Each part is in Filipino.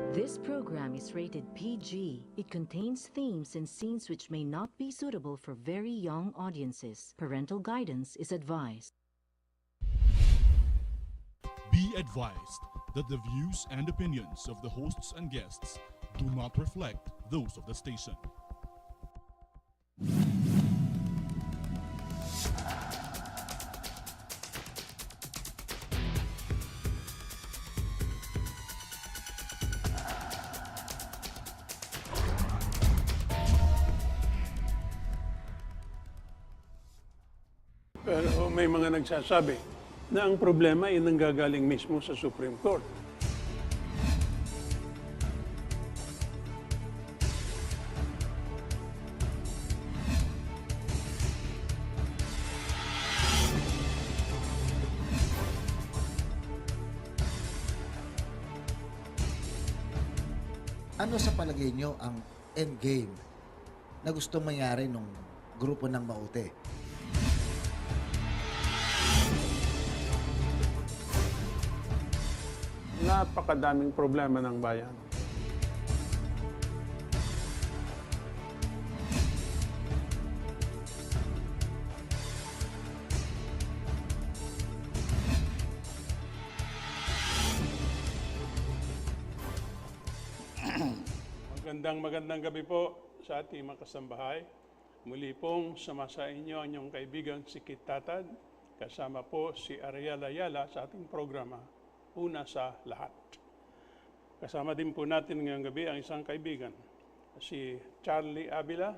This program is rated PG. It contains themes and scenes which may not be suitable for very young audiences. Parental guidance is advised. Be advised that the views and opinions of the hosts and guests do not reflect those of the station. Pero may mga nagsasabi na ang problema ay nanggagaling mismo sa Supreme Court. Ano sa palagay nyo ang endgame na gusto mangyari nung grupo ng Maute? Napakadaming problema ng bayan. Magandang gabi po sa ating mga kasambahay. Muli pong samasa inyo ang inyong kaibigan si Tatad, kasama po si Ariel Ayala sa ating programa, Una sa Lahat. Kasama din po natin ngayong gabi ang isang kaibigan, si Charlie Avila,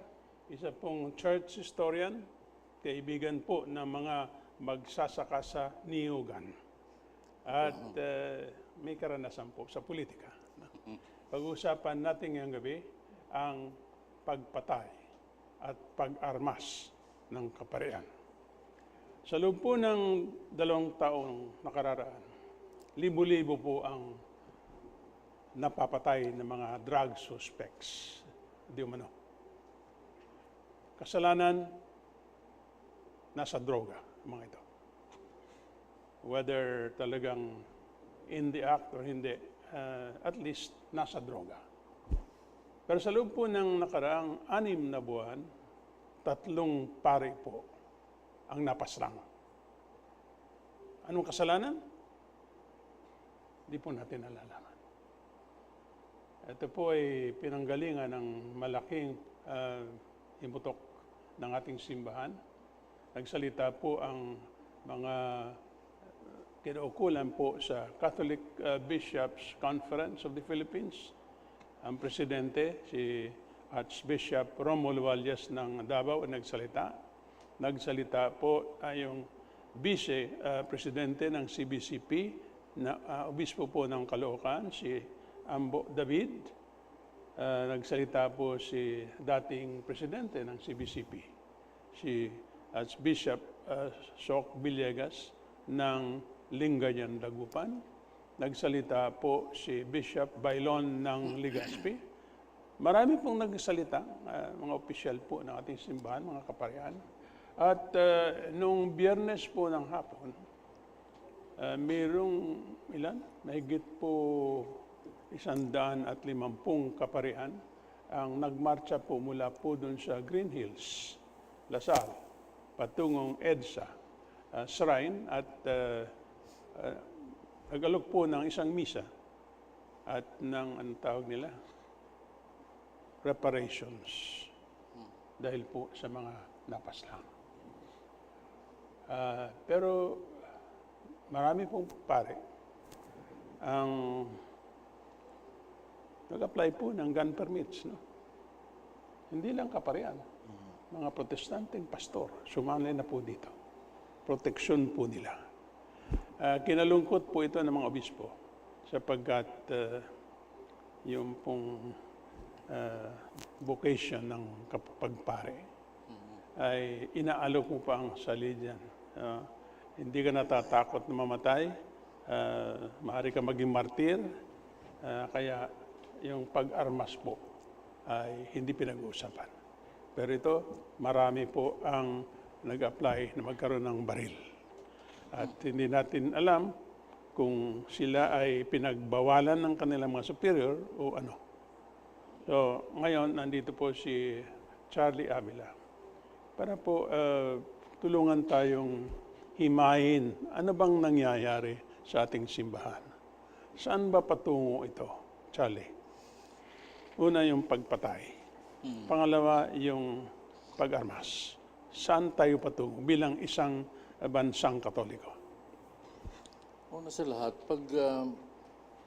isa pong church historian, kaibigan po ng mga magsasaka sa niyugan. At may karanasan po sa politika. Pag-uusapan natin ngayong gabi ang pagpatay at pag-armas ng kaparian. Sa loob po ng 2 taong nakararaan, libo-libo po ang napapatay ng mga drug suspects. Di umano. Kasalanan, nasa droga, mga ito. Whether talagang in the act or hindi, at least nasa droga. Pero sa loob po ng nakaraang 6 na buwan, 3 pari po ang napaslang. Anong kasalanan? Di po natin nalalaman. Ito po ay pinanggalingan ng malaking himutok ng ating simbahan. Nagsalita po ang mga kinaukulan po sa Catholic Bishops Conference of the Philippines. Ang presidente, si Archbishop Romulo Valles ng Davao, nagsalita. Nagsalita po ay yung vice-presidente ng CBCP, na obispo po ng Caloocan, si Ambo David. Nagsalita po si dating presidente ng CBCP, si Archbishop Sok Villegas ng Lingayen, Dagupan. Nagsalita po si Bishop Bailon ng Legazpi. Marami pong nagsalita, mga opisyal po ng ating simbahan, mga kaparian. At nung Biyernes po ng hapon, mayroong ilan? Mahigit po 150 kaparian ang nagmarcha po mula po doon sa Green Hills, Lasal, patungong EDSA Shrine at nag-alok po ng isang misa at ng anong tawag nila? Reparations dahil po sa mga napaslang. Pero marami pong pare ang nag-apply po ng gun permits. No? Hindi lang kaparian, mga protestanteng pastor, sumali na po dito. Proteksyon po nila. Kinalungkot po ito ng mga obispo sapagkat yung pong vocation ng pagpare ay inaalok mo pa ang salidyan. Hindi ka natatakot na mamatay, maaari ka maging martir, kaya yung pag-armas po ay hindi pinag-uusapan. Pero ito, marami po ang nag-apply na magkaroon ng baril. At hindi natin alam kung sila ay pinagbawalan ng kanilang mga superior o ano. So, ngayon, nandito po si Charlie Avila para po tulungan tayong himayin ano bang nangyayari sa ating simbahan. Saan ba patungo ito, Charlie? Una, yung pagpatay. Pangalawa, yung pag-armas. Saan tayo patungo bilang isang bansang Katoliko? Una sa lahat, pag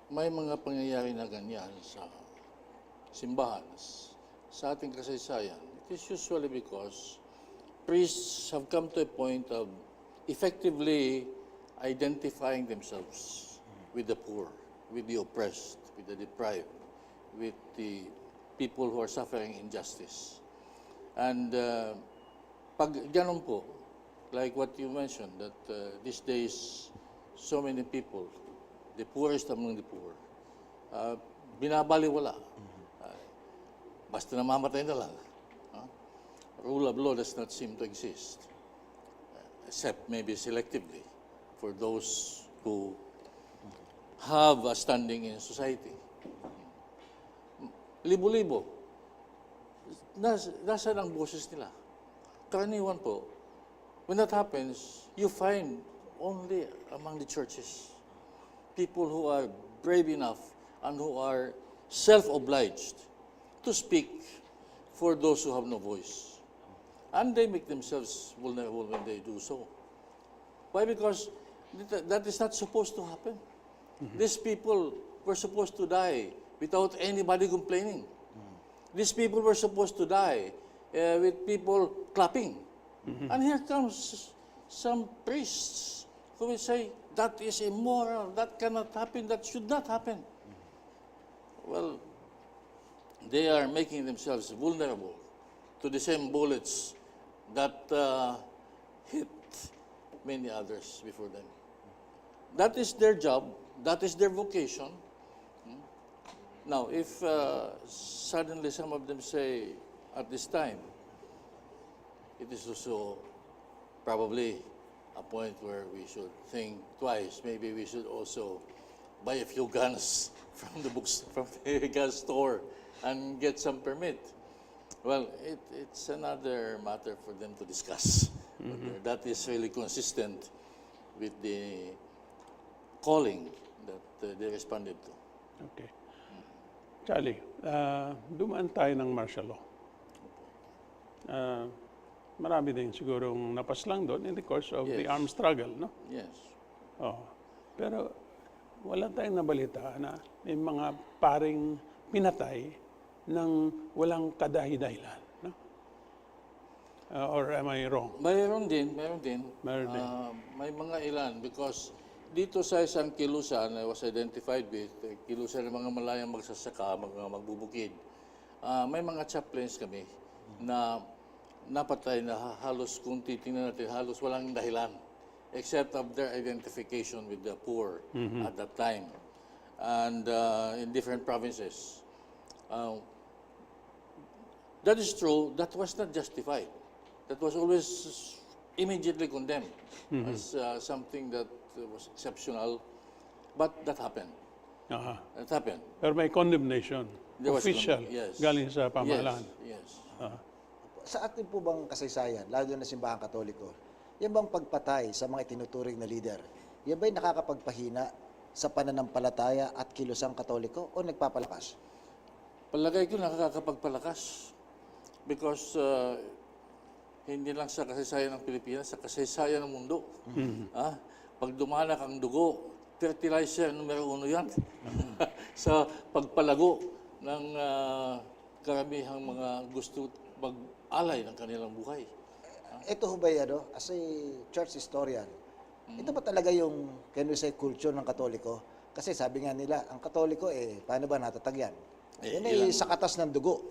may mga pangyayari na ganyan sa simbahan, sa ating kasaysayan, it is usually because priests have come to a point of effectively identifying themselves with the poor, with the oppressed, with the deprived, with the people who are suffering injustice. And pag ganun po, like what you mentioned, that these days, so many people, the poorest among the poor, binabaliwala. Basta namamatay na lang. Rule of law does not seem to exist, except maybe selectively for those who have a standing in society. Libo-libo. Nasaan ang boses nila? Karaniwan po, when that happens, you find only among the churches people who are brave enough and who are self-obliged to speak for those who have no voice. And they make themselves vulnerable when they do so. Why? Because that is not supposed to happen. These people were supposed to die without anybody complaining. These people were supposed to die with people clapping. And here comes some priests who will say, that is immoral, that cannot happen, that should not happen. Well, they are making themselves vulnerable to the same bullets that hit many others before them. That is their job, that is their vocation. Now, if suddenly some of them say at this time, it is also probably a point where we should think twice. Maybe we should also buy a few guns from the gun store and get some permit. Well, it's another matter for them to discuss. Whether that is really consistent with the calling that they responded to. Okay. Charlie, dumaan tayo ng martial law. Marami din sigurong napaslang doon in the course of the Yes. armed struggle, no? Yes. Oh. Pero wala tayong nabalita na may mga paring pinatay ng walang kadahi-dahilan, no? Or am I wrong? Mayroon din. Meron din. May mga ilan because dito sa isang kilusan I was identified with, kilusan ng mga malayang magsasaka, mga magbubukid. May mga chaplains kami na napatay na halos kung titingnan natin, halos walang dahilan except of their identification with the poor at that time. And in different provinces. That is true, that was not justified. That was always immediately condemned as something that was exceptional. But that happened. That happened. Pero may condemnation. There was Official. yes. Galing sa pamahalaan. Yes. Sa atin po bang kasaysayan, lalo na simbahang Katoliko, yan bang pagpatay sa mga itinuturing na lider, yan ba'y nakakapagpahina sa pananampalataya at kilusang Katoliko o nagpapalakas? Palagay ko nakakapagpalakas because hindi lang sa kasaysayan ng Pilipinas, sa kasaysayan ng mundo. Pag dumanak ang dugo, fertilizer numero 1 yan sa pagpalago ng karamihang mga gusto mag-alay ng kanilang buhay. Ito ho ba yan, as a church historian, ito ba talaga yung, can we say, culture ng Katoliko? Kasi sabi nga nila, ang Katoliko, paano ba natatag yan? Yan ay sa katas ng dugo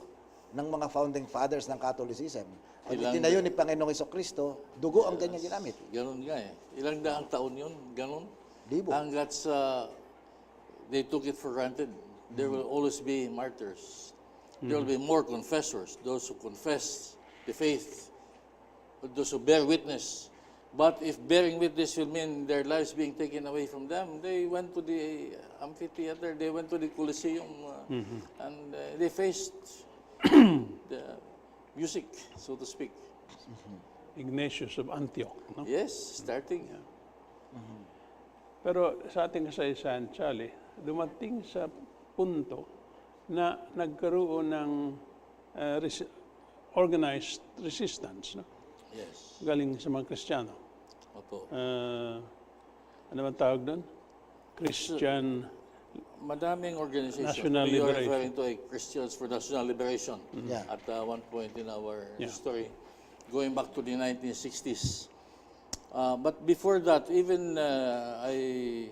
ng mga founding fathers ng Catholicism. Pag itinayo ni Panginoong Jesucristo, dugo ang ganyan ginamit. Ganon nga eh. Ilang daang taon yun, ganon. Libo. Hanggat sa they took it for granted, there will always be martyrs. There will be more confessors, those who confess the faith, those who bear witness But if bearing witness will mean their lives being taken away from them, they went to the amphitheater, they went to the Colosseum, and they faced the music, so to speak. Ignatius of Antioch. No? Yes, starting. Pero sa ating kasaysayan, Charlie, dumating sa punto na nagkaroon ng organized resistance, no? Yes. Galing sa mga Kristiyano. Opo. Ano bang tawag doon? Christian Madaming organizations. National We are Liberation. referring to a Christians for National Liberation Yeah. at one point in our Yeah. history, going back to the 1960s. But before that, even I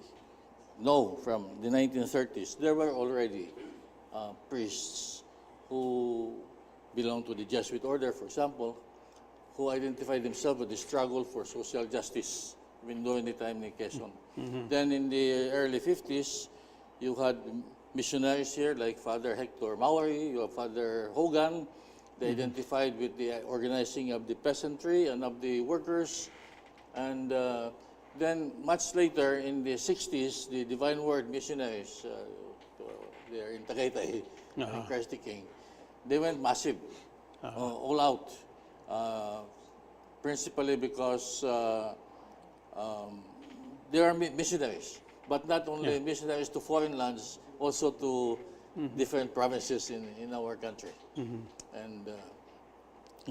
know from the 1930s, there were already priests who belonged to the Jesuit order, for example, who identified themselves with the struggle for social justice, even during the time in Quezon. Then in the early 50s, you had missionaries here like Father Hector Maury, you have Father Hogan. They identified with the organizing of the peasantry and of the workers. And then much later in the 60s, the Divine Word missionaries, they're in Tagaytay, in Christ the King, they went massive, all out. Principally because they are missionaries, but not only missionaries to foreign lands, also to different provinces in our country. And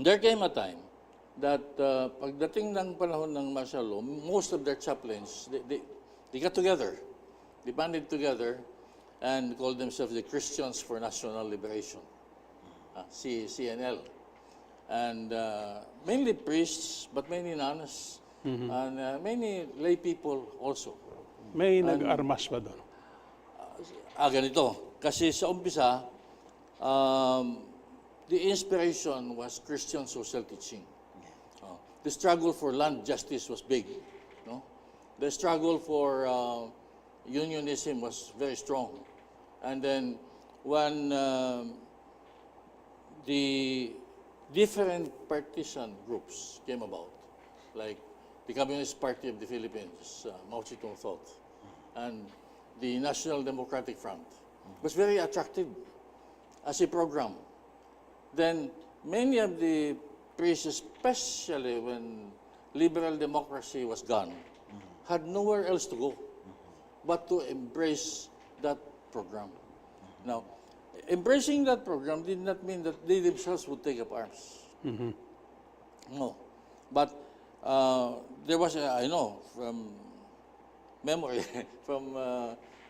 there came a time that pagdating ng panahon ng martial law, most of their chaplains, they got together, they banded together, and called themselves the Christians for National Liberation, CNL. And mainly priests, but mainly nuns, and many lay people also. May nag-armas ba doon? Ganito. Kasi sa umpisa, the inspiration was Christian social teaching. The struggle for land justice was big. No? The struggle for unionism was very strong. And then when the different partisan groups came about, like the Communist Party of the Philippines, Mao Zedong thought, and the National Democratic Front, was very attractive as a program. Then many of the priests, especially when liberal democracy was gone, had nowhere else to go but to embrace that program. Now, embracing that program did not mean that they themselves would take up arms. No. But there was, I know from memory, from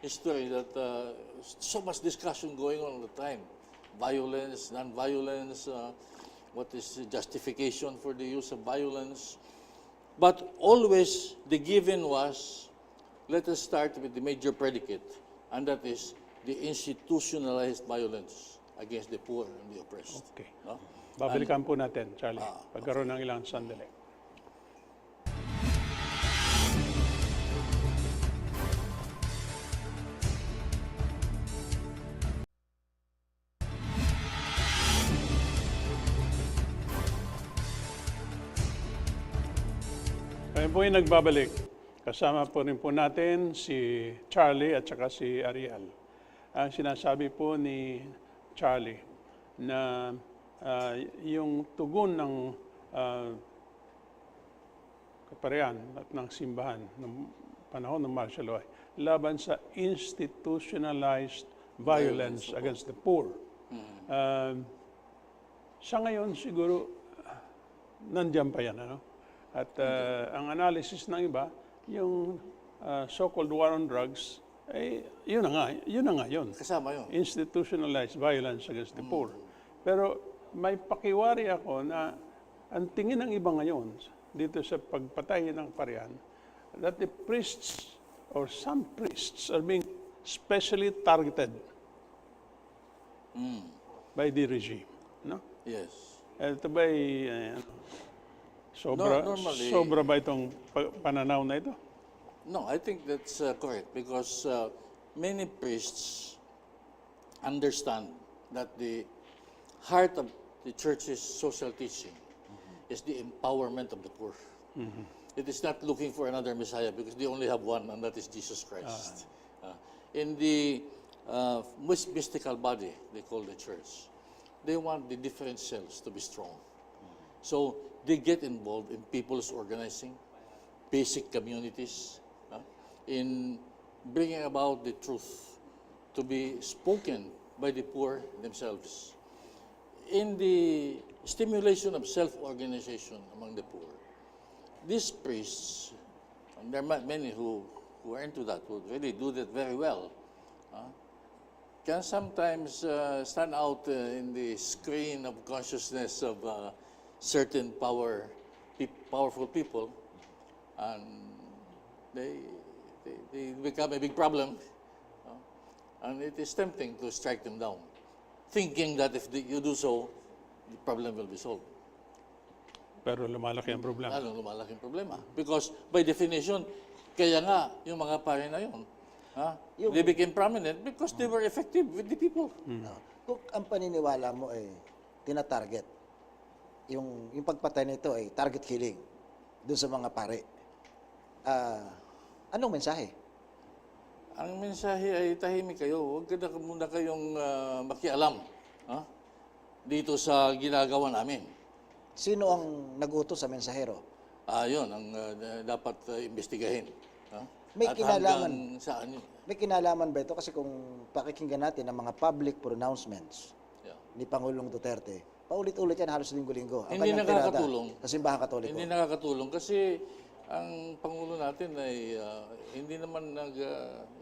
history, that so much discussion going on all the time. Violence, non-violence, what is the justification for the use of violence. But always the given was, let us start with the major predicate, and that is the institutionalized violence against the poor and the oppressed. Okay. No? Babalikan po natin, Charlie. Pagkaroon ng ilang sandali. Kaya po yung nagbabalik. Kasama po rin po natin si Charlie at saka si Ariel. Ang sinasabi po ni Charlie na yung tugon ng kaparian at ng simbahan ng panahon ng martial law laban sa institutionalized violence against the poor. Sa ngayon siguro nandiyan pa yan, ano? At ang analysis ng iba, yung so-called war on drugs, yun na nga yun. Kasama yun. Institutionalized violence against the poor. Pero may pakiwari ako na ang tingin ng iba ngayon dito sa pagpatay ng parian, that the priests or some priests are being specially targeted by the regime. No? Yes. Ito ba'y sobra ba itong pananaw na ito? No, I think that's correct because many priests understand that the heart of the church's social teaching is the empowerment of the poor. it is not looking for another Messiah because they only have one, and that is Jesus Christ. In the mystical body, they call the church, they want the different cells to be strong. So they get involved in people's organizing, basic communities, in bringing about the truth to be spoken by the poor themselves. In the stimulation of self-organization among the poor, these priests, and there are many who are into that, who really do that very well, can sometimes stand out in the screen of consciousness of certain powerful people, and they become a big problem, and it is tempting to strike them down, thinking that if you do so, the problem will be solved. Pero lumalaki ang problema. Lalong lumalaking problema. Because by definition, kaya nga yung mga pare na yun, they became prominent because they were effective with the people. Kung ang paniniwala mo ay tina-target, yung pagpatay nito ay target killing doon sa mga pare, anong mensahe? Ang mensahe ay tahimik kayo. Huwag ka na muna kayong makialam dito sa ginagawa namin. Sino ang nag-utos sa mensahero? Yun ang dapat imbestigahin. May At kinalaman. hanggang saan yun? May kinalaman ba ito? Kasi kung pakikinggan natin ang mga public pronouncements ni Pangulong Duterte, paulit-ulit yan halos linggo-linggo. Ang Hindi kanyang tirada nakakatulong. sa Simbahang Katoliko. Hindi nakakatulong kasi ang Pangulo natin ay hindi naman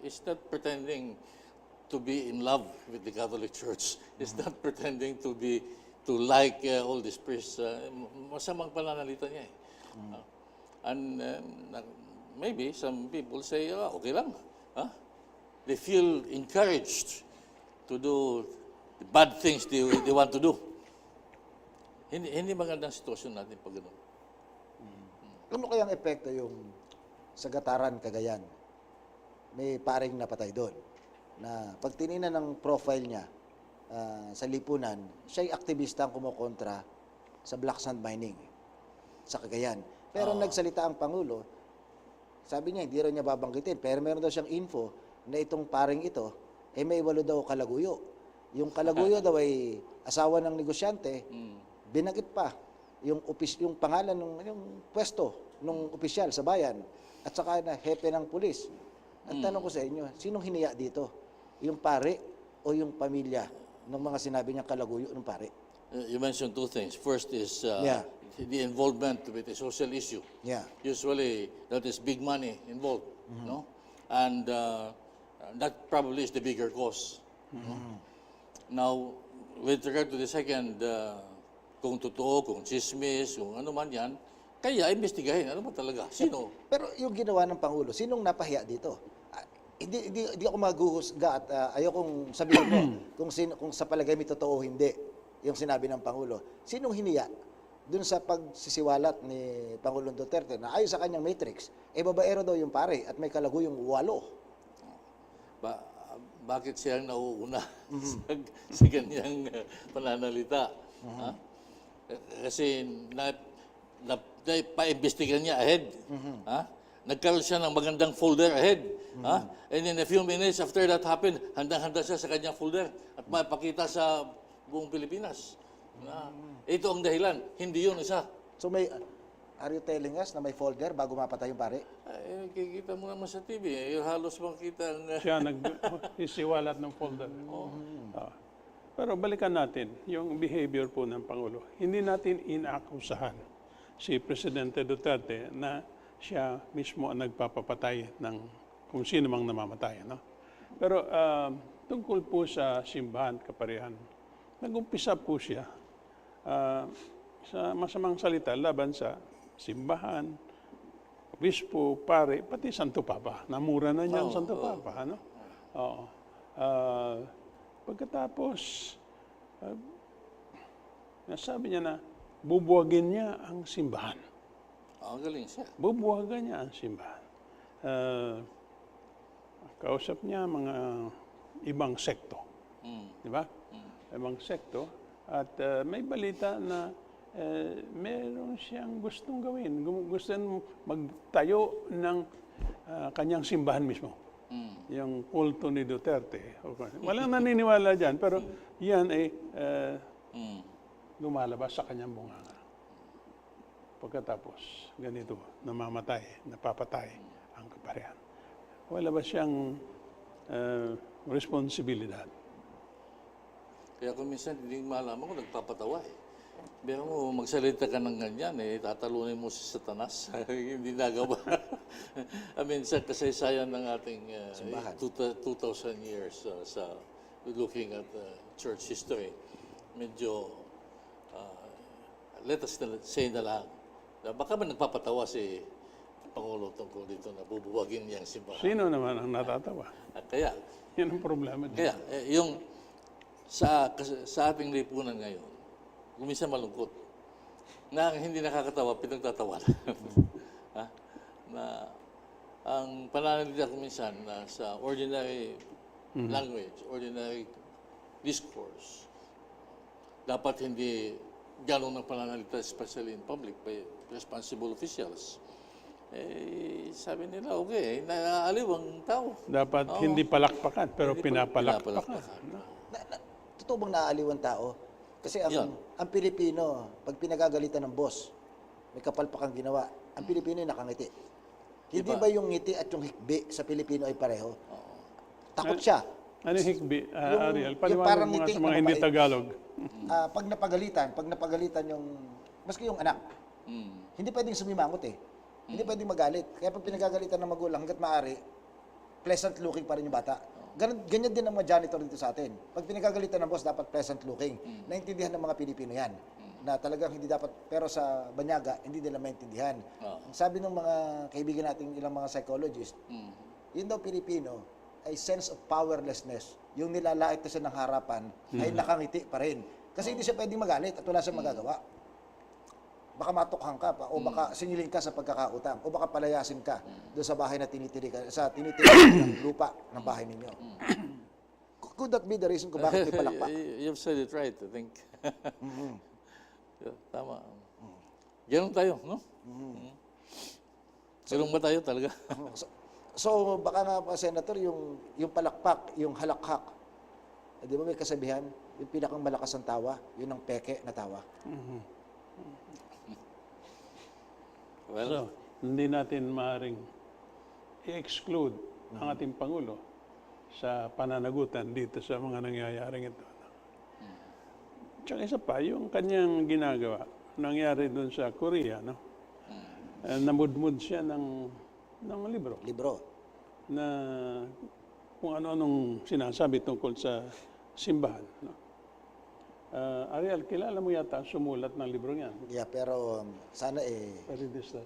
is not pretending to be in love with the Catholic Church. Is not pretending to like all these priests. Masamang pananalita niya and maybe some people say, okay lang. They feel encouraged to do the bad things they want to do. Hindi magandang sitwasyon natin pag gano'n. Ano kayang epekto yung sa Gataran, Cagayan? May paring napatay doon na pag tininan ng profile niya sa lipunan, siya'y aktivistang kumukontra sa black sand mining sa Cagayan. Pero nagsalita ang Pangulo, sabi niya, hindi rin niya babanggitin, pero meron daw siyang info na itong paring ito, may 8 daw kalaguyo. Yung kalaguyo daw ay asawa ng negosyante, binanggit pa yung pangalan ng yung pwesto ng opisyal sa bayan at saka na hepe ng pulis. At tanong ko sa inyo, sinong hiniya dito? Yung pare o yung pamilya ng mga sinabi niyang kalaguyo ng pare? You mentioned two things. First is the involvement with a social issue. Yeah. Usually, that is big money involved, no? And that probably is the bigger cause. No? Now, with regard to the second, kung totoo, kung chismis, kung ano man yan, kaya imbestigahin. Ano ba talaga? Sino? Pero yung ginawa ng Pangulo, sinong napahiya dito? Hindi ako maghuhusga at ayokong sabihin mo kung sa palagay mo totoo o hindi yung sinabi ng Pangulo. Sinong hiniya dun sa pagsisiwalat ni Pangulong Duterte na ayon sa kanyang matrix, babaero daw yung pare at may kalaguyong 8. Bakit siya nauuna sa ganyang pananalita? Kasi pa-imbestigan niya ahead. Nagkaroon siya ng magandang folder ahead. And in a few minutes after that happened, handang-handa siya sa kanyang folder at mapakita sa buong Pilipinas. Ito ang dahilan, hindi yun isa. So are you telling us na may folder bago mapatay yung pare? Kikita mo naman sa TV, halos makita ang... Siya nag-isiwalat ng folder. Pero balikan natin yung behavior po ng Pangulo. Hindi natin inaakusahan si Presidente Duterte na siya mismo ang nagpapapatay ng kung sino mang namamatay. No? Pero tungkol po sa simbahan, kaparihan, nag-umpisa po siya sa masamang salita laban sa simbahan, obispo, pare, pati Santo Papa. Namura na niya ang Santo Papa. Ano? Pagkatapos, nasabi niya na bubuwagin niya ang simbahan. Galing siya. Bubuwagan niya ang simbahan. Kausap niya mga ibang sekto. Di ba? Ibang sekto. At may balita na meron siyang gustong gawin. Gusto magtayo ng kanyang simbahan mismo. Yung kulto ni Duterte. Walang naniniwala dyan, pero yan ay lumalabas sa kanyang bunganga. Pagkatapos, ganito, napapatay ang kaparihan. Wala ba siyang responsibilidad? Kaya kung minsan hindi malaman ko, nagpapatawa eh. Pero mo, magsalita ka ng ganyan eh, tatalunin mo si Satanas. Hindi nagawa. I mean, sa kasaysayan ng ating 2,000 years sa looking at church history, medyo, let us say na lang, baka ba nagpapatawa si Pangulo tungkol dito na bubuwagin niyang simbahan? Sino naman ang natatawa? Kaya, yan ang problema. Kaya, yung sa ating lipunan ngayon, minsan malungkot, na hindi nakakatawa, pinagtatawanan. Na ang pananalita ko minsan na sa ordinary language, ordinary discourse, dapat hindi ganun ang pananalita, especially in public, by responsible officials. Eh, sabi nila, okay, naaaliw ang tao. Dapat hindi palakpakan, pero pinapalakpakan. Totoo bang naaaliw ang tao? Kasi ang Pilipino, pag pinagagalitan ng boss, may kapalpakang ginawa, ang Pilipino ay nakangiti. Hindi ba yung ngiti at yung hikbi sa Pilipino ay pareho? Takot siya. Ano yung hikbi, Ariel? Paliwanag parang mo nga ngiti sa mga na hindi mapait. Tagalog. Pag napagalitan yung, maski yung anak, hindi pwedeng sumimangot eh. Hindi pwedeng magalit. Kaya pag pinagagalitan ng magulang, hanggat maaari, pleasant looking pa rin yung bata. Ganyan din ang mga janitor dito sa atin. Pag pinagagalitan ng boss, dapat pleasant looking. Naintindihan ng mga Pilipino yan. Na talagang hindi dapat, pero sa banyaga, hindi nila maintindihan. Sabi ng mga kaibigan nating ilang mga psychologists, yun daw Pilipino ay sense of powerlessness. Yung nilalait na siya ng harapan ay nakangiti pa rin. Kasi hindi siya pwedeng magalit at wala siyang magagawa. Baka matukhan ka pa, o baka singilin ka sa pagkakautang, o baka palayasin ka doon sa bahay na tinitiri ng lupa ng bahay ninyo. Could that be the reason kung bakit may palakpak? You've said it right, I think. Yeah, tama. Ganun tayo, no? Ganun ba tayo talaga? So baka nga pa, Senator, yung palakpak, yung halakhak, di ba may kasabihan, yung pinakang malakas ang tawa, yun ang peke na tawa. Well, So, hindi natin maaaring i-exclude ang ating Pangulo sa pananagutan dito sa mga nangyayaring ito. Tsaka isa pa, yung kanyang ginagawa, nangyari doon sa Korea, no? Namudmud siya ng libro Libro. na kung ano-anong sinasabi tungkol sa simbahan. No? Ariel, kilala mo yata sumulat ng libro niyan. Yeah, pero sana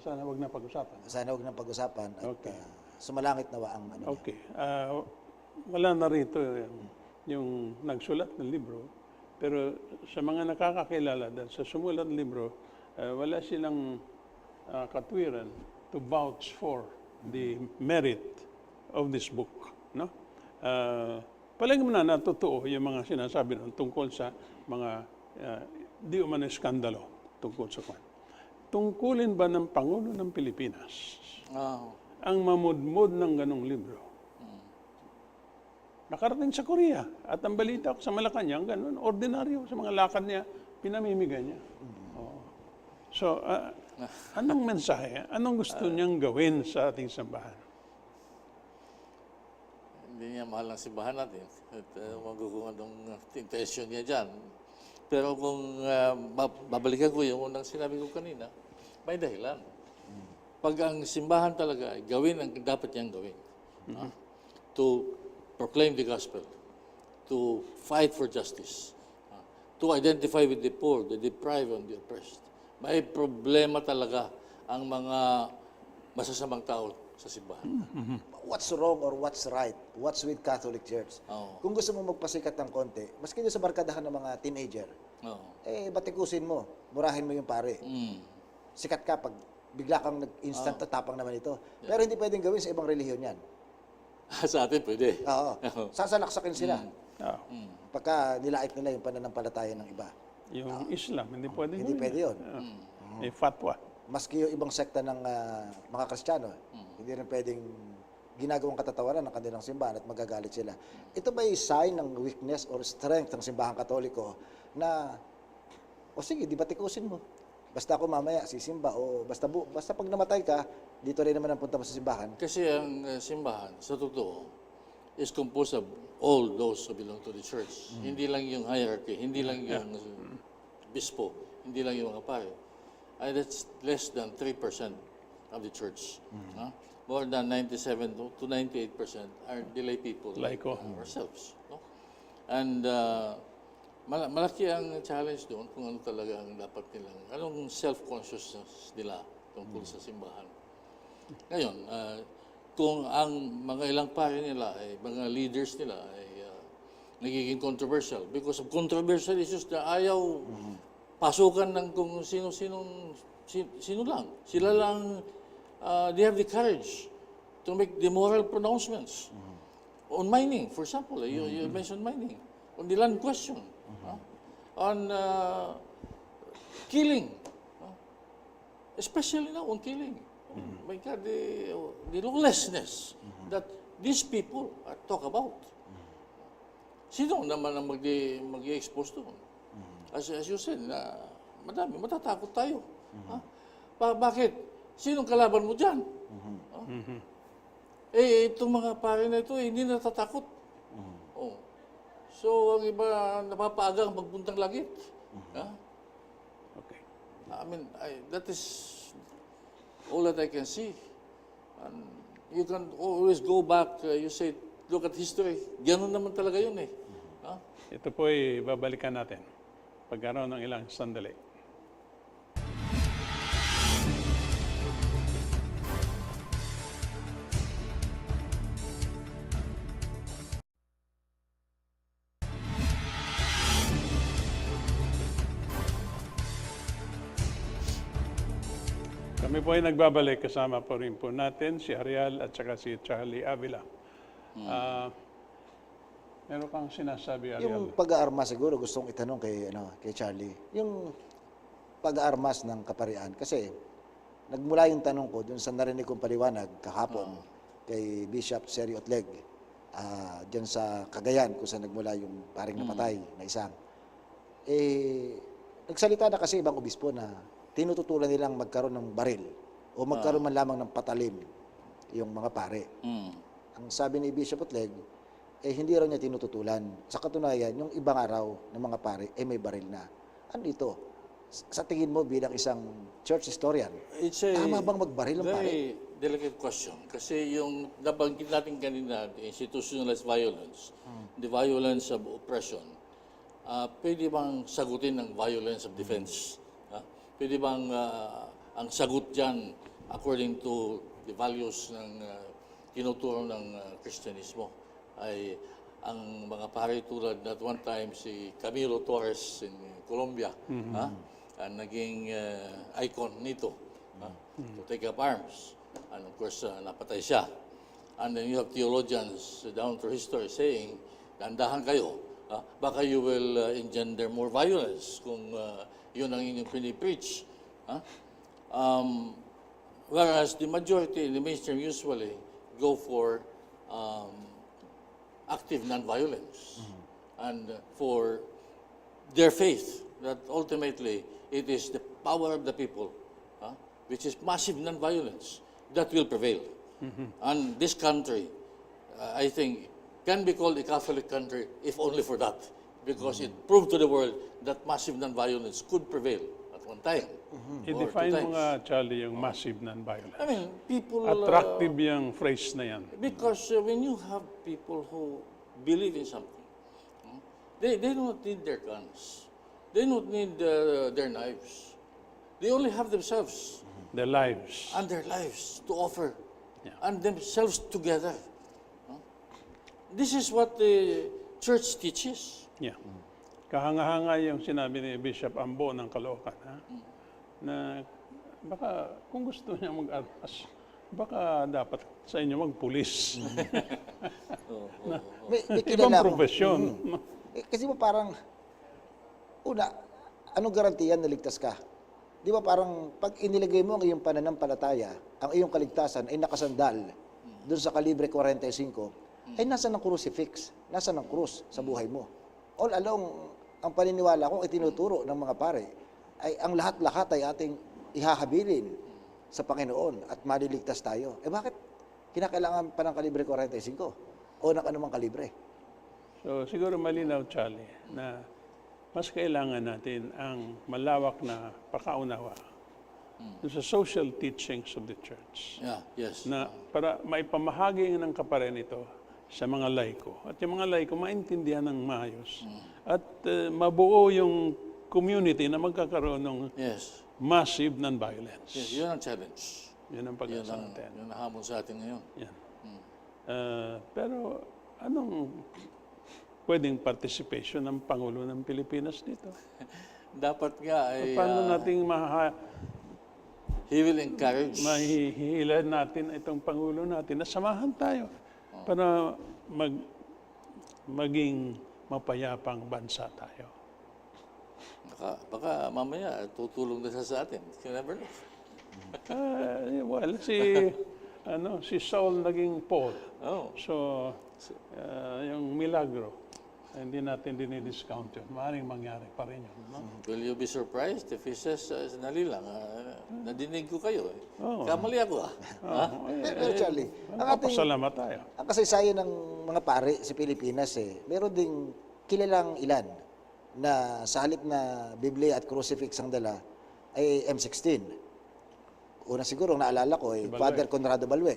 Sana wag na pag-usapan. huwag nang pag-usapan at Okay. sumalangit nawa ang ano. Okay. Wala na rito yung nagsulat ng libro. Pero sa mga nakakakilala dahil sa sumulat ng libro, wala silang katwiran to vouch for the merit of this book. No? Palagi mo na totoo yung mga sinasabi nun tungkol sa mga di umano skandalo tungkol sa kwan. Tungkulin ba ng Pangulo ng Pilipinas ang mamudmod ng ganong libro? Nakarating sa Korea at ang balita ko sa Malacanang, ganun, ordinaryo sa mga lakad niya, pinamimigay niya. So, anong mensahe? Anong gusto niyang gawin sa ating sambahan? hindi niya mahal ang simbahan natin. At magkukung anong intention niya dyan. Pero kung babalikan ko yung unang sinabi ko kanina, may dahilan. Pag ang simbahan talaga ay gawin ang dapat niyang gawin. To proclaim the gospel, to fight for justice, to identify with the poor, the deprived, and the oppressed. May problema talaga ang mga masasamang tao sa simbahan. What's wrong or what's right? What's with Catholic Church? Oo. Kung gusto mo magpasikat ng konti, maski doon sa barkadahan ng mga teenager, batikusin mo, murahin mo yung pare. Sikat ka pag bigla kang nag-instant tapang naman ito. Pero hindi pwedeng gawin sa ibang relihiyon yan. Sa atin pwede. Oo. Sasalaksakin sila. Pagka nilait nila yung pananampalataya ng iba. Yung Islam, hindi pwede. Hindi pwede yun. May fatwa. Maski yung ibang sekta ng mga Kristiyano, hindi rin pwedeng ginagawang katatawaran ng kanilang simbahan at magagalit sila. Ito ba yung sign ng weakness or strength ng simbahang Katoliko na, o sige, di batikusin mo. Basta ako mamaya sisimba o basta pag namatay ka, dito rin naman ang punta mo sa simbahan. Kasi ang simbahan, sa totoo, is composed of all those who belong to the church. Hindi lang yung hierarchy, hindi lang yung bispo, hindi lang yung mga pare. And that's less than 3% of the church. More than 97 to 98% are the lay people like ourselves. No? And malaki ang challenge doon kung ano talaga ang dapat nilang, anong self-consciousness nila tungkol sa simbahan. Ngayon, kung ang mga ilang pare nila, ay mga leaders nila ay nagiging controversial because of controversial issues na ayaw pasukan ng kung sino lang. Sila lang, they have the courage to make the moral pronouncements on mining, for example. You mentioned mining. On the land question. On killing. Especially now on killing. My God, the lawlessness that these people talk about. Sino naman ang mag-i-expose doon? As you said, madami, matatakot tayo. Bakit? Sinong kalaban mo dyan? Itong mga pare na ito, hindi natatakot. So, ang iba, napapaaga ang pagpuntang langit. Okay. I mean, that is all that I can see. And you can always go back, you say, look at history. Ganun naman talaga yun eh. Ito po ay babalikan natin pagkaroon ng ilang sandali. Kami po ay nagbabalik, kasama po rin po natin si Ariel at saka si Charlie Avila. Meron kang sinasabi, Ariel? Yung pag-aarmas siguro gustong itanong kay Charlie. Yung pag-aarmas ng kaparian kasi nagmula yung tanong ko dun sa narinig kong paliwanag kahapon kay Bishop Seri Otleg diyan sa Cagayan kung saan nagmula yung paring napatay na isang. Nagsalita na kasi ibang obispo na tinututulan nilang magkaroon ng baril o magkaroon man lamang ng patalim yung mga pare. Ang sabi ni Bishop Otleg, hindi raw niya tinututulan. Sa katunayan, yung ibang araw ng mga pare, may baril na. Ano ito? Sa tingin mo bilang isang church historian, tama bang magbaril ang pare? Very delicate question. Kasi yung nabanggit natin kanina, the institutionalized violence, the violence of oppression, pwede bang sagutin ng violence of defense? Pwede bang ang sagot dyan according to the values ng tinuturo ng Kristyanismo ay ang mga pare tulad at one time si Camilo Torres in Colombia naging icon nito to take up arms, and of course napatay siya. And then you have theologians down through history saying, dahan kayo, baka you will engender more violence kung yun ang inyong pinipreach. Whereas the majority in the mainstream usually go for active non-violence and for their faith that ultimately it is the power of the people, which is massive non-violence, that will prevail. And this country, I think, can be called a Catholic country if only for that, because it proved to the world that massive non-violence could prevail at one time. I-define mo nga, Charlie, yung massive non-violence. I mean, people... Attractive yung phrase na yan. Because when you have people who believe in something, they don't need their guns. They don't need their knives. They only have themselves. Their lives. And their lives to offer. And themselves together. This is what the church teaches. Yeah. Kahanga-hanga yung sinabi ni Bishop Ambo ng Caloocan, na baka kung gusto niya mag-armas, baka dapat sa inyo magpulis. May Ibang profesyon. Kasi mo parang, una, anong garantiyan na ligtas ka? Di ba parang pag inilagay mo ang iyong pananampalataya, ang iyong kaligtasan ay nakasandal doon sa kalibre 45, ay nasa ng crucifix, nasa ng krus sa buhay mo. All along, ang paniniwala ko, itinuturo ng mga pare, ay ang lahat-lahat ay ating ihahabilin sa Panginoon at maliligtas tayo. Eh bakit kinakailangan pa ng kalibre 45 o ng anumang kalibre? So siguro malinaw, Charlie, na mas kailangan natin ang malawak na pakaunawa sa social teachings of the church. Yeah, yes. Na para maipamahagi ng kaparehan ito sa mga laiko. At yung mga laiko maintindihan ng maayos. At mabuo yung community na magkakaroon ng Yes. massive non-violence. Yes, yun ang challenge. Yun ang pag-asa natin. Yun ang hamon sa atin ngayon. Yan. Pero anong pwedeng participation ng Pangulo ng Pilipinas dito? Dapat nga ay Paano nating he will encourage. mahihilan natin itong Pangulo natin na samahan tayo para maging mapayapang bansa tayo. Baka mamaya tutulong na siya sa atin. You never know. Well, si Saul naging Paul. Oh. So, yung milagro, hindi natin dinidiscount yun. Maaaring mangyari pa rin yun. No? Will you be surprised if he says, sandali lang, nadinig ko kayo. Oo. Kamali ako Pero Charlie, Pasalamat tayo. ang kasaysayan ng mga pare sa Pilipinas, meron ding kilalang ilan na sa halip na Biblia at crucifix ang dala ay M16. Una siguro, naalala ko, Father Conrado Balweg.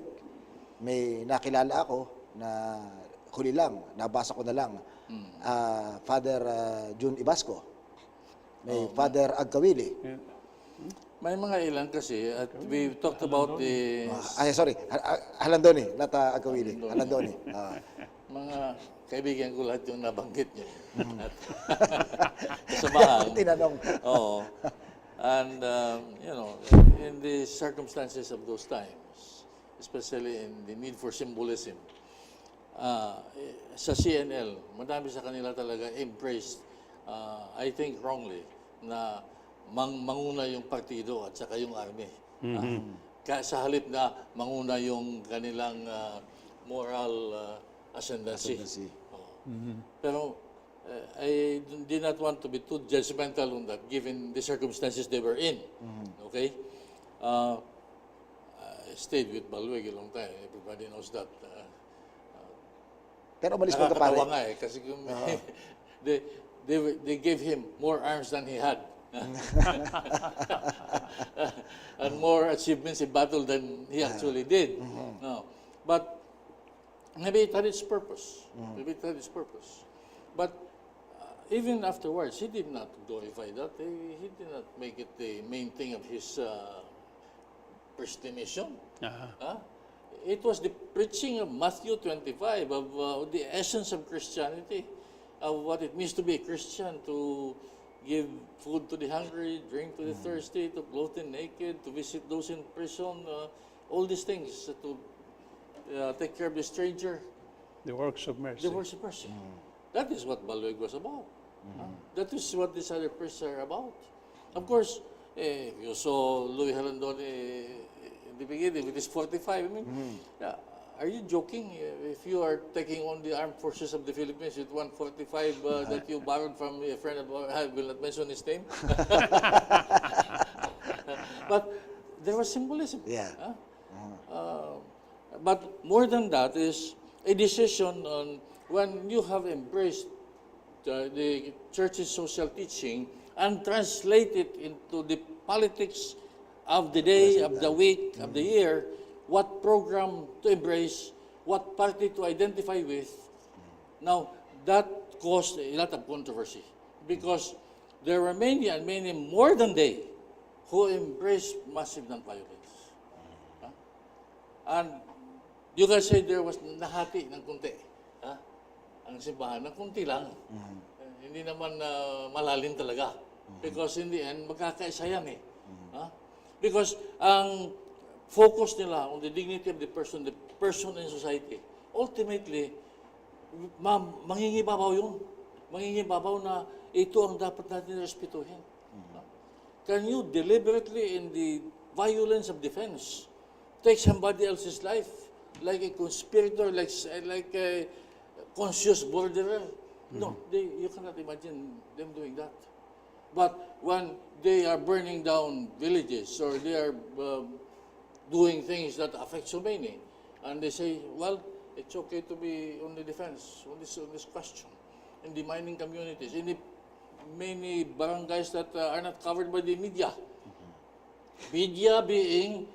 May nakilala ako na huli lang, nabasa ko na lang, Father June Ibasco. May Father Agkawili. May mga ilan kasi, at we talked about the Halandoni, not Agkawili. Halandoni. mga kaibigan ko lahat yung nabanggit niyo. Kasabahan. Tinanong. Oo. And, in the circumstances of those times, especially in the need for symbolism, sa CNL, madami sa kanila talaga embraced, I think wrongly, na manguna yung partido at saka yung army. Sa halip na manguna yung kanilang moral ascendancy. Pero I did not want to be too judgmental on that, given the circumstances they were in. Okay? I stayed with Balweg a long time. Everybody knows that. Pero umalis mo ka pare. Nakakatawa nga kasi they gave him more arms than he had. And more achievements in battle than he actually did. No. But maybe it had its purpose. Maybe it had its purpose. But even afterwards, he did not glorify that. He did not make it the main thing of his prestige. It was the preaching of Matthew 25, of the essence of Christianity, of what it means to be a Christian, to give food to the hungry, drink to the thirsty, to clothe the naked, to visit those in prison, all these things, to take care of the stranger. The works of mercy. The works of mercy. That is what Balweg was about. That is what these other priests are about. Of course, you saw Louis Halandoni in the beginning with his 45. I mean, are you joking? If you are taking on the armed forces of the Philippines with 145 that you borrowed from a friend of ours, I will not mention his name. But there was symbolism. Yeah. But more than that is a decision on when you have embraced the church's social teaching and translate it into the politics of the day, of the week, of the year, what program to embrace, what party to identify with. Now, that caused a lot of controversy because there were many and many more than they who embraced massive nonviolence. And you guys say there was nahati ng kunti. Ang simbahan, ng kunti lang. Hindi naman malalim talaga. Because in the end, magkakaisa yan eh. Because ang focus nila on the dignity of the person in society, ultimately, mangingibabaw yun. Mangingibabaw na ito ang dapat natin respetuhin. can you deliberately, in the violence of defense, take somebody else's life like a conspirator, like a conscious borderer? No, you cannot imagine them doing that. But when they are burning down villages or they are doing things that affect so many, and they say, well, it's okay to be on the defense on this question. In the mining communities, in the many barangays that are not covered by the media. Media being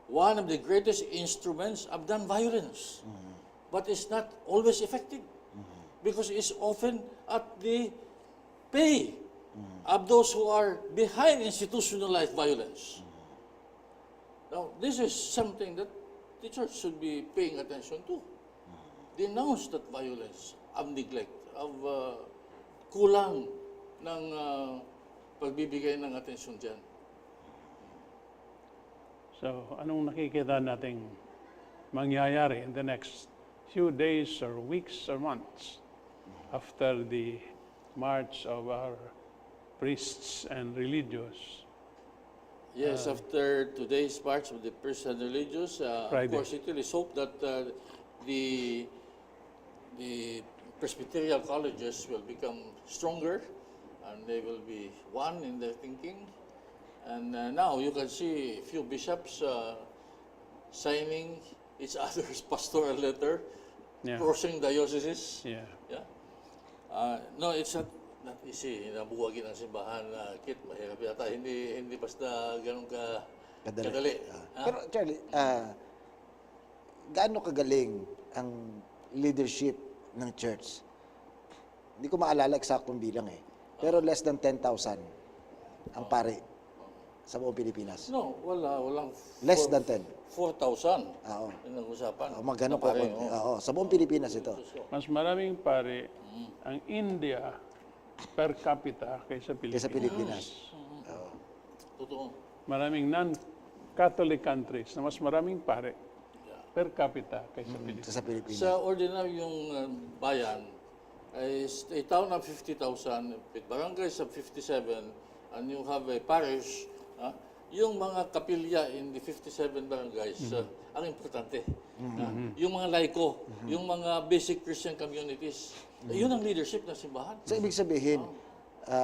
one of the greatest instruments of non-violence, but it's not always effective because it's often at the pay of those who are behind institutionalized violence. Now, this is something that the church should be paying attention to. Denounce that violence of neglect, of kulang ng pagbibigay ng atensyon dyan. So, anong nakikita nating mangyayari in the next few days or weeks or months after the march of our priests and religious? Yes, after today's march of the priests and religious, of course, it is hope that the Presbyterian colleges will become stronger and they will be one in their thinking. And now you can see a few bishops signing each other's pastoral letter, crossing dioceses. Yeah. No, it's not easy. Nabuwagin ang simbahan, Kit, mahirap yata. Hindi basta ganun kadali. Pero Charlie, gaano kagaling ang leadership ng church? Hindi ko maalala eksaktong bilang eh. Pero less than 10,000 ang pare sa buong Pilipinas. No, walang Less than 10. 4,000. Oo. Yun ang usapan. Magano po. Oo, sa buong Pilipinas ito. Mas maraming pare ang India per capita kaysa Pilipinas. Kaysa Pilipinas. Totoo. Maraming non-Catholic countries na mas maraming pare per capita kaysa Pilipinas. Sa Pilipinas. Sa ordinaryong bayan, is a town of 50,000, with barangays of 57, and you have a parish, yung mga kapilya in the 57 barangays, ang importante. Yung mga laiko, yung mga basic Christian communities, yun ang leadership ng simbahan. So, ibig sabihin,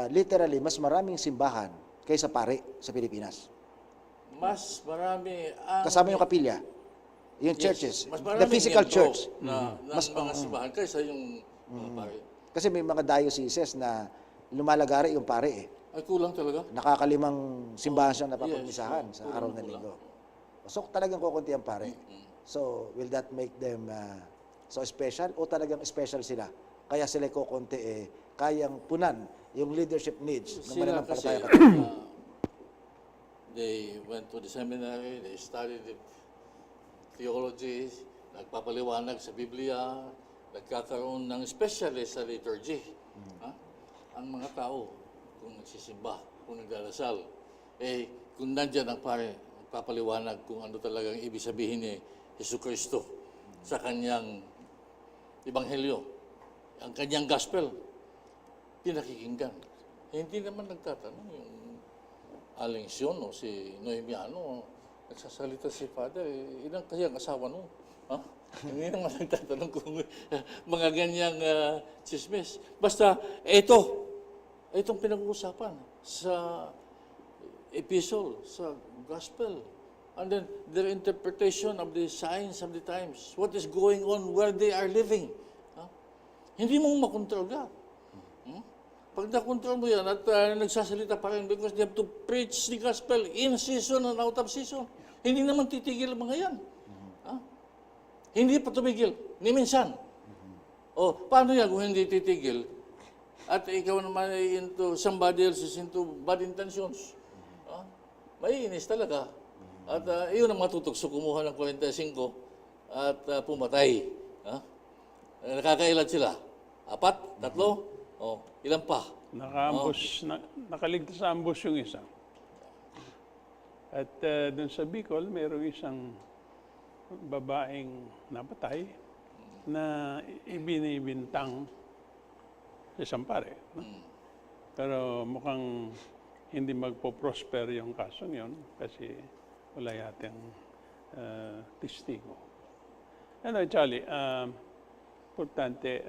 literally, mas maraming simbahan kaysa pare sa Pilipinas. Mas marami ang... Kasama yung kapilya. Yung churches. Mas The physical church. Na mga simbahan kaysa yung mga pare. Kasi may mga dioceses na lumalagari yung pare eh. Ay, kulang talaga. Nakakalimang simbahan siyang napapagmisahan sa araw ng linggo. So talagang kukunti ang pare. So will that make them so special o talagang special sila? Kaya sila kukunti eh, kayang punan yung leadership needs ng mananampalataya Katoliko. They went to the seminary, they studied the theology, nagpapaliwanag sa Biblia, nagkakaroon ng specialist sa liturgy. Ang mga tao, kung nagsisimba, kung nagdarasal, kung nandyan ang pare, nagpapaliwanag kung ano talagang ibig sabihin ni Jesucristo sa kanyang ebanghelyo, ang kanyang gospel, pinakikinggan. Hindi naman nagtatanong yung Aling Sion o si Noemiano, nagsasalita si Father, ilang kasi ang asawa no? Hindi naman nagtatanong kung mga ganyang chismis. Basta, itong pinag-uusapan sa epistle, sa gospel. And then, their interpretation of the signs of the times. What is going on where they are living. Hindi mo makontrol ka. Pag nakontrol mo yan at nagsasalita pa rin because they have to preach the gospel in season and out of season. Hindi naman titigil ang mga yan. Hindi pa tumigil, ni minsan. O, paano yan kung hindi titigil? At ikaw naman ay into somebody else is into bad intentions. Maiinis talaga. At iyon ang matutugso kumuha ng 45 at pumatay. Nakakailan sila? 4? 3? O, ilan pa? Nakaligtas sa ambush yung isa. At dun sa Bicol, mayroong isang babaeng napatay na ibinibintang sa isang pare. Pero mukhang hindi magpo-prosper yung kasong yun kasi wala yatang testigo. Ano, Charlie, importante,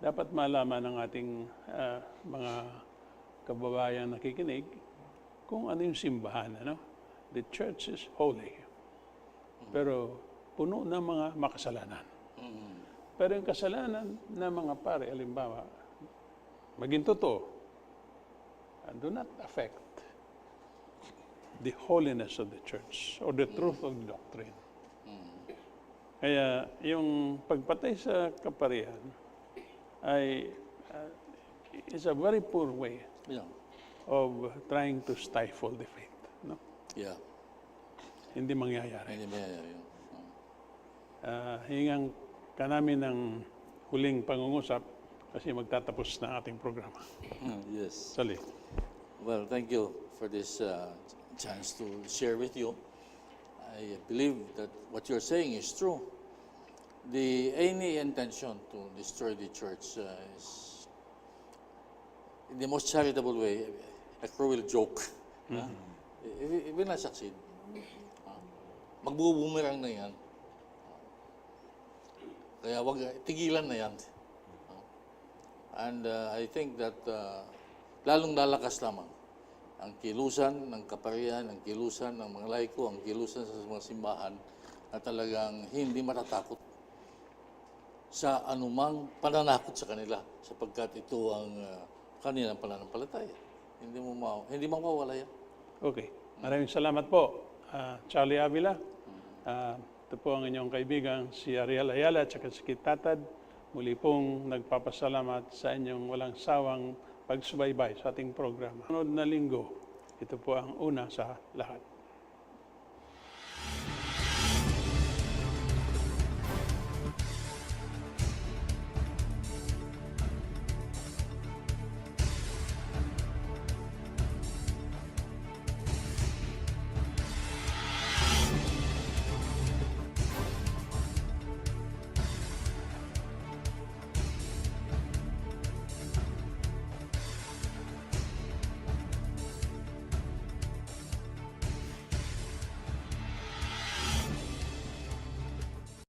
dapat malaman ng ating mga kababayang nakikinig kung ano yung simbahan. Ano? The church is holy. Pero puno ng mga makasalanan. Pero yung kasalanan ng mga pare, halimbawa, maging totoo, do not affect the holiness of the church or the truth of the doctrine. Kaya yung pagpatay sa kaparian ay is a very poor way Yeah. of trying to stifle the faith. No? Yeah. Hindi mangyayari. Hindi ba yun? Hingang ka namin ng huling pangungusap kasi magtatapos na ating programa. Yes. Sali. Well, thank you for this chance to share with you. I believe that what you're saying is true. Any intention to destroy the church is, in the most charitable way, a cruel joke. It will not succeed. Magbubumerang na yan. Kaya wag tigilan na yan. And I think that lalong lalakas lamang ang kilusan ng kaparian, ang kilusan ng mga laiko, ang kilusan sa mga simbahan na talagang hindi matatakot sa anumang pananakot sa kanila sapagkat ito ang kanilang pananampalataya. Hindi mawawala yan. Okay. Maraming salamat po, Charlie Avila. Ito po ang inyong kaibigan, si Ariel Ayala at si Tatad. Muli pong nagpapasalamat sa inyong walang sawang pagsubaybay sa ating programa. Sunod na linggo, ito po ang una sa lahat.